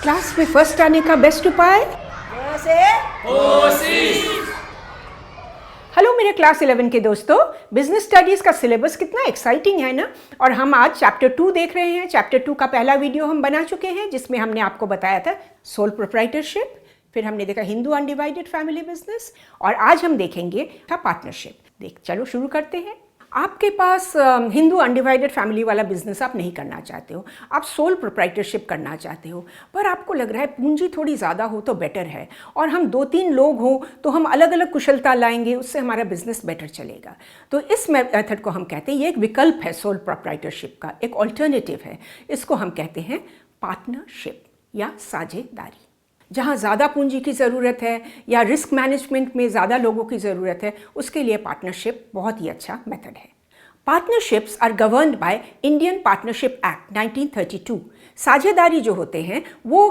Class में first आने का बेस्ट उपाय हेलो मेरे क्लास 11 के दोस्तों, बिजनेस स्टडीज़ का सिलेबस कितना एक्साइटिंग है ना। और हम आज चैप्टर 2 देख रहे हैं। चैप्टर 2 का पहला वीडियो हम बना चुके हैं जिसमें हमने आपको बताया था सोल प्रोप्राइटरशिप, फिर हमने देखा हिंदू अनडिवाइडेड फैमिली बिजनेस, और आज हम देखेंगे पार्टनरशिप। चलो शुरू करते हैं। आपके पास हिंदू अनडिवाइडेड फैमिली वाला बिजनेस आप नहीं करना चाहते हो, आप सोल प्रोप्राइटरशिप करना चाहते हो, पर आपको लग रहा है पूंजी थोड़ी ज़्यादा हो तो बेटर है, और हम 2-3 लोग हों तो हम अलग अलग कुशलता लाएंगे, उससे हमारा बिजनेस बेटर चलेगा। तो इस मेथड को हम कहते हैं, ये एक विकल्प है सोल प्रोप्राइटरशिप का, एक ऑल्टरनेटिव है। इसको हम कहते हैं पार्टनरशिप या साझेदारी। जहाँ ज़्यादा पूंजी की ज़रूरत है या रिस्क मैनेजमेंट में ज़्यादा लोगों की ज़रूरत है, उसके लिए पार्टनरशिप बहुत ही अच्छा मेथड है। Partnerships are governed by Indian Partnership Act 1932। साझेदारी जो होते हैं वो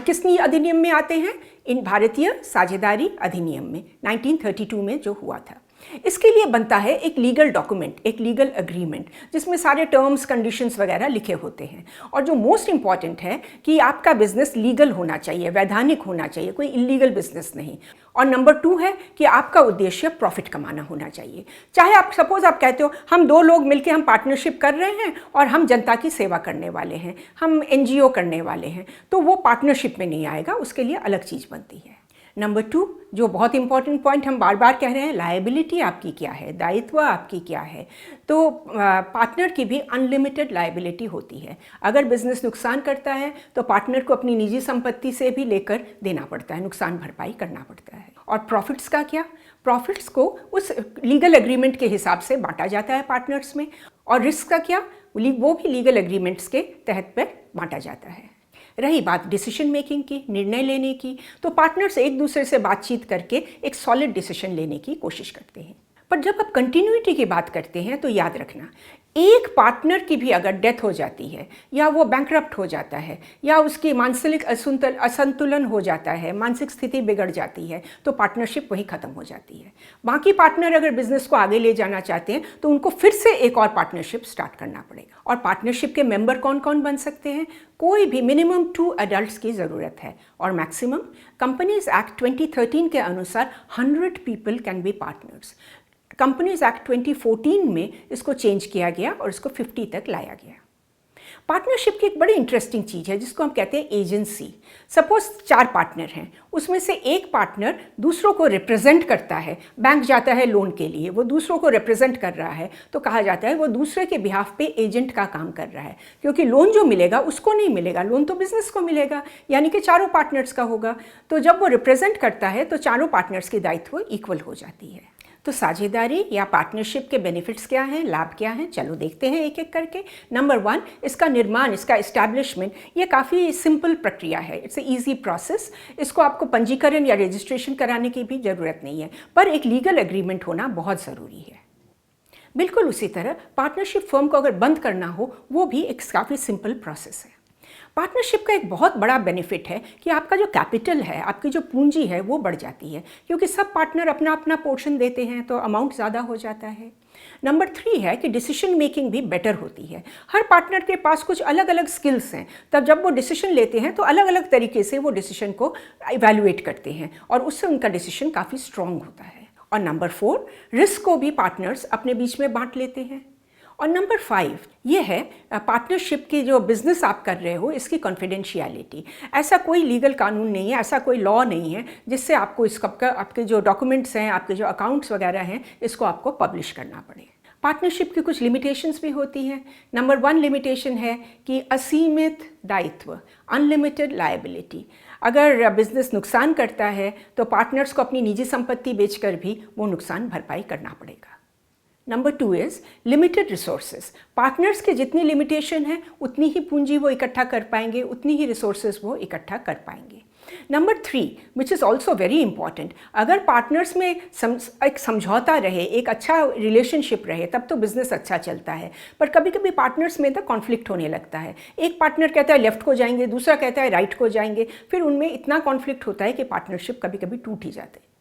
किसनी अधिनियम में आते हैं? इन भारतीय साझेदारी अधिनियम में 1932 में जो हुआ था। इसके लिए बनता है एक लीगल डॉक्यूमेंट, एक लीगल एग्रीमेंट, जिसमें सारे टर्म्स कंडीशंस वगैरह लिखे होते हैं। और जो मोस्ट इंपॉर्टेंट है कि आपका बिजनेस लीगल होना चाहिए, वैधानिक होना चाहिए, कोई इलीगल बिजनेस नहीं। और नंबर 2 है कि आपका उद्देश्य प्रॉफिट कमाना होना चाहिए। चाहे आप सपोज आप कहते हो हम 2 लोग मिलकर हम पार्टनरशिप कर रहे हैं और हम जनता की सेवा करने वाले हैं, हम NGO करने वाले हैं, तो वो पार्टनरशिप में नहीं आएगा, उसके लिए अलग चीज़ बनती है। नंबर 2 जो बहुत इंपॉर्टेंट पॉइंट हम बार बार कह रहे हैं, लायबिलिटी आपकी क्या है, दायित्व आपकी क्या है। तो पार्टनर की भी अनलिमिटेड लायबिलिटी होती है। अगर बिजनेस नुकसान करता है तो पार्टनर को अपनी निजी संपत्ति से भी लेकर देना पड़ता है, नुकसान भरपाई करना पड़ता है। और प्रॉफिट्स का क्या? प्रॉफिट्स को उस लीगल एग्रीमेंट के हिसाब से बांटा जाता है पार्टनर्स में। और रिस्क का क्या? वो भी लीगल एग्रीमेंट्स के तहत पर बांटा जाता है। रही बात डिसीजन मेकिंग की, निर्णय लेने की, तो पार्टनर्स एक दूसरे से बातचीत करके एक सॉलिड डिसीजन लेने की कोशिश करते हैं। पर जब आप कंटिन्यूटी की बात करते हैं तो याद रखना, एक पार्टनर की भी अगर डेथ हो जाती है या वो बैंकरप्ट हो जाता है या उसकी मानसिक असंतुलन हो जाता है, मानसिक स्थिति बिगड़ जाती है, तो पार्टनरशिप वहीं ख़त्म हो जाती है। बाकी पार्टनर अगर बिजनेस को आगे ले जाना चाहते हैं तो उनको फिर से एक और पार्टनरशिप स्टार्ट करना पड़ेगा। और पार्टनरशिप के मेंबर कौन कौन बन सकते हैं? कोई भी, मिनिमम 2 एडल्ट्स की ज़रूरत है, और मैक्सिमम कंपनीज एक्ट 2013 के अनुसार 100 people can be partners. Companies act 2014 में इसको चेंज किया गया और इसको 50 तक लाया गया। पार्टनरशिप की एक बड़ी इंटरेस्टिंग चीज़ है जिसको हम कहते हैं एजेंसी। सपोज 4 पार्टनर हैं, उसमें से एक पार्टनर दूसरों को रिप्रेजेंट करता है। बैंक जाता है लोन के लिए, वो दूसरों को रिप्रेजेंट कर रहा है, तो कहा जाता है वो दूसरे के बिहाफ पे एजेंट का काम कर रहा है, क्योंकि लोन जो मिलेगा उसको नहीं मिलेगा, लोन तो बिजनेस को मिलेगा, यानी कि चारों पार्टनर्स का होगा। तो जब वो रिप्रेजेंट करता है तो चारों पार्टनर्स की दायित्व इक्वल हो जाती है। तो साझेदारी या पार्टनरशिप के बेनिफिट्स क्या हैं, लाभ क्या हैं, चलो देखते हैं एक एक करके। नंबर 1, इसका निर्माण, इसका इस्टेब्लिशमेंट, ये काफ़ी सिंपल प्रक्रिया है, इट्स ए ईजी प्रोसेस। इसको आपको पंजीकरण या रजिस्ट्रेशन कराने की भी ज़रूरत नहीं है, पर एक लीगल एग्रीमेंट होना बहुत ज़रूरी है। बिल्कुल उसी तरह पार्टनरशिप फर्म को अगर बंद करना हो, वो भी एक काफ़ी सिंपल प्रोसेस है। पार्टनरशिप का एक बहुत बड़ा बेनिफिट है कि आपका जो कैपिटल है, आपकी जो पूंजी है, वो बढ़ जाती है, क्योंकि सब पार्टनर अपना अपना पोर्शन देते हैं तो अमाउंट ज़्यादा हो जाता है। नंबर 3 है कि डिसीजन मेकिंग भी बेटर होती है। हर पार्टनर के पास कुछ अलग अलग स्किल्स हैं, तब जब वो डिसीजन लेते हैं तो अलग अलग तरीके से वो डिसीजन को इवैल्यूएट करते हैं और उससे उनका डिसीजन काफ़ी स्ट्रॉन्ग होता है। और नंबर 4, रिस्क को भी पार्टनर्स अपने बीच में बांट लेते हैं। और नंबर 5 ये है पार्टनरशिप की जो बिज़नेस आप कर रहे हो, इसकी कॉन्फिडेंशियलिटी। ऐसा कोई लीगल कानून नहीं है, ऐसा कोई लॉ नहीं है जिससे आपको आपके जो डॉक्यूमेंट्स हैं, आपके जो अकाउंट्स वगैरह हैं, इसको आपको पब्लिश करना पड़े। पार्टनरशिप की कुछ लिमिटेशंस भी होती हैं। नंबर 1 लिमिटेशन है कि असीमित दायित्व, अनलिमिटेड लायबिलिटी। अगर बिजनेस नुकसान करता है तो पार्टनर्स को अपनी निजी संपत्ति बेचकर भी वो नुकसान भरपाई करना पड़ेगा। Number 2 is limited resources. Partners के जितनी लिमिटेशन है उतनी ही पूंजी वो इकट्ठा कर पाएंगे, उतनी ही रिसोर्सेज वो इकट्ठा कर पाएंगे। Number 3 which is also very important, अगर पार्टनर्स में एक समझौता रहे, एक अच्छा रिलेशनशिप रहे, तब तो बिजनेस अच्छा चलता है। पर कभी कभी पार्टनर्स में तो कॉन्फ्लिक्ट होने लगता है। एक पार्टनर कहता है लेफ्ट को जाएंगे, दूसरा कहता है राइट को जाएंगे, फिर उनमें इतना कॉन्फ्लिक्ट होता है कि पार्टनरशिप कभी कभी टूट ही जाते हैं।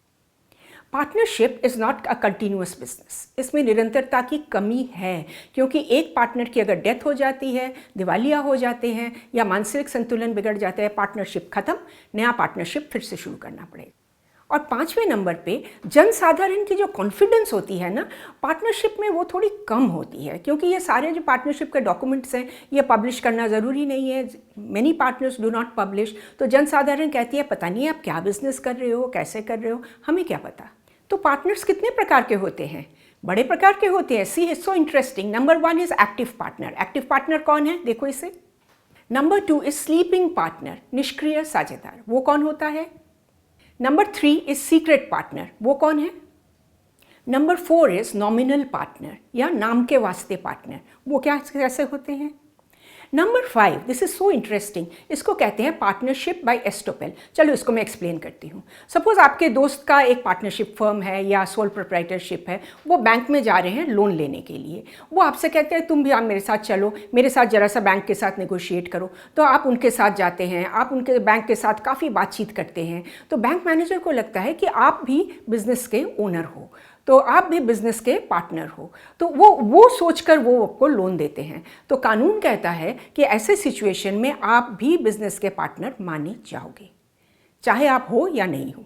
Partnership is not a continuous business. इसमें निरंतरता की कमी है, क्योंकि एक पार्टनर की अगर डेथ हो जाती है, दिवालिया हो जाते हैं या मानसिक संतुलन बिगड़ जाता है, पार्टनरशिप खत्म, नया पार्टनरशिप फिर से शुरू करना पड़ेगा। और 5वें नंबर पे जनसाधारण की जो कॉन्फिडेंस होती है ना पार्टनरशिप में, वो थोड़ी कम होती है, क्योंकि ये सारे जो पार्टनरशिप के डॉक्यूमेंट्स हैं ये पब्लिश करना ज़रूरी नहीं है। Many partners do not publish. तो जनसाधारण कहती है पता नहीं आप क्या बिजनेस कर रहे हो, कैसे कर रहे हो, हमें क्या पता। तो पार्टनर्स कितने प्रकार के होते हैं? बड़े प्रकार के होते हैं। She is so interesting. Number 1 is active partner. Active partner कौन है, देखो इसे। नंबर 2 इज स्लीपिंग पार्टनर, निष्क्रिय साझेदार। वो कौन होता है? Number 3 is secret partner. वो कौन है? नंबर 4 इज नॉमिनल पार्टनर या नाम के वास्ते पार्टनर। वो क्या कैसे होते हैं? Number 5, this is so interesting, इसको कहते हैं पार्टनरशिप बाय एस्टोपेल। चलो इसको मैं एक्सप्लेन करती हूँ। सपोज आपके दोस्त का एक पार्टनरशिप फर्म है या सोल प्रोप्राइटरशिप है, वो बैंक में जा रहे हैं लोन लेने के लिए। वो आपसे कहते हैं तुम भी आप मेरे साथ चलो, मेरे साथ जरा सा बैंक के साथ नेगोशिएट करो। तो आप उनके साथ जाते हैं, आप उनके बैंक के साथ काफ़ी बातचीत करते हैं। तो बैंक मैनेजर को लगता है कि आप भी बिजनेस के ओनर हो, तो आप भी बिजनेस के पार्टनर हो, तो वो सोचकर वो आपको लोन देते हैं। तो कानून कहता है कि ऐसे सिचुएशन में आप भी बिजनेस के पार्टनर माने जाओगे, चाहे आप हो या नहीं हो।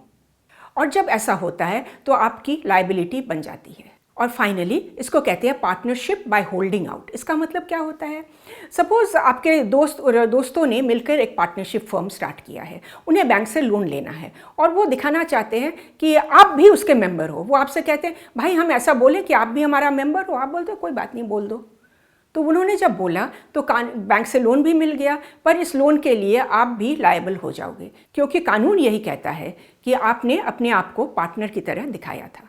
और जब ऐसा होता है तो आपकी लायबिलिटी बन जाती है। और फाइनली इसको कहते हैं पार्टनरशिप बाय होल्डिंग आउट। इसका मतलब क्या होता है? सपोज आपके दोस्तों ने मिलकर एक पार्टनरशिप फर्म स्टार्ट किया है, उन्हें बैंक से लोन लेना है और वो दिखाना चाहते हैं कि आप भी उसके मेंबर हो। वो आपसे कहते हैं भाई हम ऐसा बोलें कि आप भी हमारा मेंबर हो। आप बोलते हो कोई बात नहीं, बोल दो। तो उन्होंने जब बोला तो बैंक से लोन भी मिल गया, पर इस लोन के लिए आप भी लायबल हो जाओगे, क्योंकि कानून यही कहता है कि आपने अपने आप को पार्टनर की तरह दिखाया था।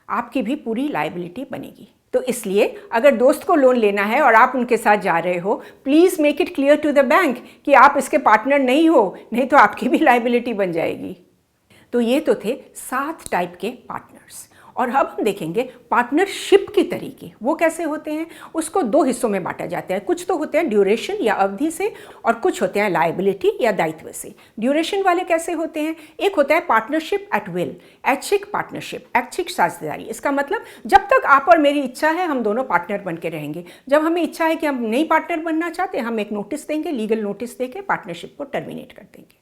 आपकी भी पूरी लायबिलिटी बनेगी। तो इसलिए अगर दोस्त को लोन लेना है और आप उनके साथ जा रहे हो, please make it clear to the bank कि आप इसके पार्टनर नहीं हो, नहीं तो आपकी भी लायबिलिटी बन जाएगी। तो ये तो थे 7 टाइप के पार्टनर्स। और अब हम देखेंगे पार्टनरशिप के तरीके, वो कैसे होते हैं। उसको 2 हिस्सों में बांटा जाता है। कुछ तो होते हैं ड्यूरेशन या अवधि से, और कुछ होते हैं लायबिलिटी या दायित्व से। ड्यूरेशन वाले कैसे होते हैं? एक होता है पार्टनरशिप एट विल, ऐच्छिक पार्टनरशिप, ऐच्छिक साझेदारी। इसका मतलब जब तक आप और मेरी इच्छा है हम दोनों पार्टनर बन के रहेंगे। जब हमें इच्छा है कि हम नहीं पार्टनर बनना चाहते, हम एक नोटिस देंगे, लीगल नोटिस देके पार्टनरशिप को टर्मिनेट कर देंगे।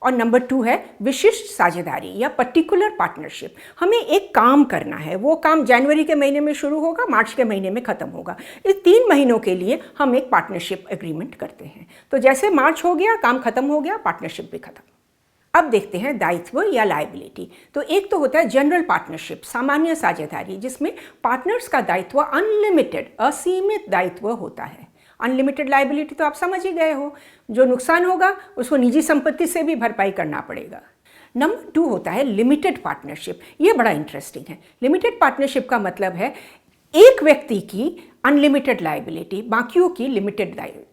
और नंबर 2 है विशिष्ट साझेदारी या पर्टिकुलर पार्टनरशिप। हमें एक काम करना है, वो काम जनवरी के महीने में शुरू होगा, मार्च के महीने में ख़त्म होगा। इस 3 महीनों के लिए हम एक पार्टनरशिप एग्रीमेंट करते हैं। तो जैसे मार्च हो गया, काम खत्म हो गया, पार्टनरशिप भी खत्म। अब देखते हैं दायित्व या लायबिलिटी। तो एक तो होता है जनरल पार्टनरशिप, सामान्य साझेदारी, जिसमें पार्टनर्स का दायित्व अनलिमिटेड, असीमित दायित्व होता है। अनलिमिटेड लायबिलिटी तो आप समझ ही गए हो, जो नुकसान होगा उसको निजी संपत्ति से भी भरपाई करना पड़ेगा। नंबर 2 होता है लिमिटेड पार्टनरशिप। ये बड़ा इंटरेस्टिंग है। लिमिटेड पार्टनरशिप का मतलब है एक व्यक्ति की अनलिमिटेड लायबिलिटी, बाकियों की लिमिटेड लायबिलिटी।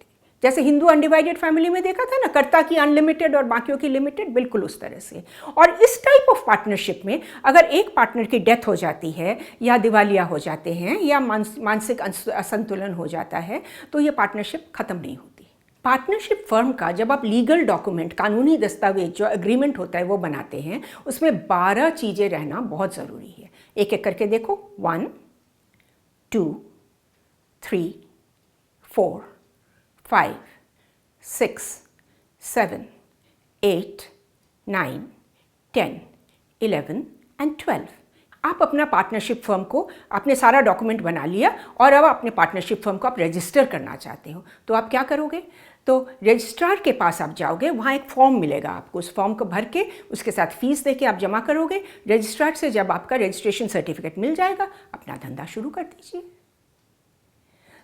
जैसे हिंदू अनडिवाइडेड फैमिली में देखा था ना, कर्ता की अनलिमिटेड और बाकियों की लिमिटेड, बिल्कुल उस तरह से। और इस टाइप ऑफ पार्टनरशिप में अगर एक पार्टनर की डेथ हो जाती है या दिवालिया हो जाते हैं या मानसिक असंतुलन हो जाता है, तो ये पार्टनरशिप खत्म नहीं होती। पार्टनरशिप फर्म का जब आप लीगल डॉक्यूमेंट, कानूनी दस्तावेज जो एग्रीमेंट होता है वो बनाते हैं, उसमें 12 चीज़ें रहना बहुत ज़रूरी है। एक एक करके देखो। 1 2 3 4 5 6 7 8 9 10 11 एंड 12। आप अपना पार्टनरशिप फर्म को, आपने सारा डॉक्यूमेंट बना लिया और अब अपने पार्टनरशिप फर्म को आप रजिस्टर करना चाहते हो, तो आप क्या करोगे? तो रजिस्ट्रार के पास आप जाओगे, वहाँ एक फॉर्म मिलेगा आपको। उस फॉर्म को भर के उसके साथ फीस दे के आप जमा करोगे। रजिस्ट्रार से जब आपका रजिस्ट्रेशन सर्टिफिकेट मिल जाएगा, अपना धंधा शुरू कर दीजिए।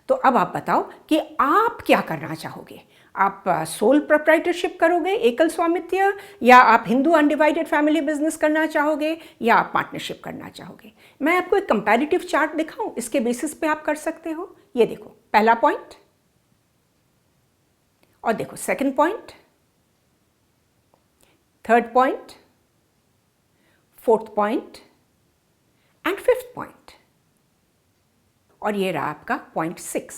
तो अब आप बताओ कि आप क्या करना चाहोगे। आप सोल प्रोप्राइटरशिप करोगे, एकल स्वामित्व, या आप हिंदू अनडिवाइडेड फैमिली बिजनेस करना चाहोगे, या आप पार्टनरशिप करना चाहोगे। मैं आपको एक कंपैरेटिव चार्ट दिखाऊं, इसके बेसिस पे आप कर सकते हो। ये देखो, पहला पॉइंट, और देखो second point, third point, fourth point and fifth point. और ये रहा आपका पॉइंट 6।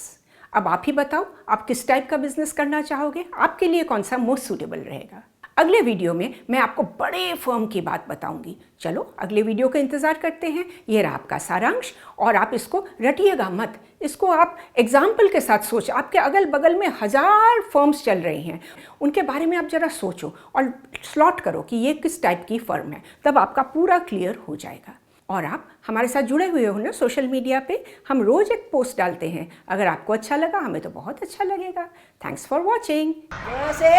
अब आप ही बताओ, आप किस टाइप का बिजनेस करना चाहोगे, आपके लिए कौन सा मोस्ट सूटेबल रहेगा। अगले वीडियो में मैं आपको बड़े फर्म की बात बताऊंगी। चलो अगले वीडियो का इंतज़ार करते हैं। ये रहा आपका सारांश, और आप इसको रटिएगा मत, इसको आप एग्जाम्पल के साथ सोच। आपके अगल बगल में 1000 फर्म्स चल रही हैं, उनके बारे में आप ज़रा सोचो और स्लॉट करो कि ये किस टाइप की फर्म है, तब आपका पूरा क्लियर हो जाएगा। और आप हमारे साथ जुड़े हुए हो ना सोशल मीडिया पे, हम रोज़ एक पोस्ट डालते हैं। अगर आपको अच्छा लगा, हमें तो बहुत अच्छा लगेगा। Thanks for watching. जैसे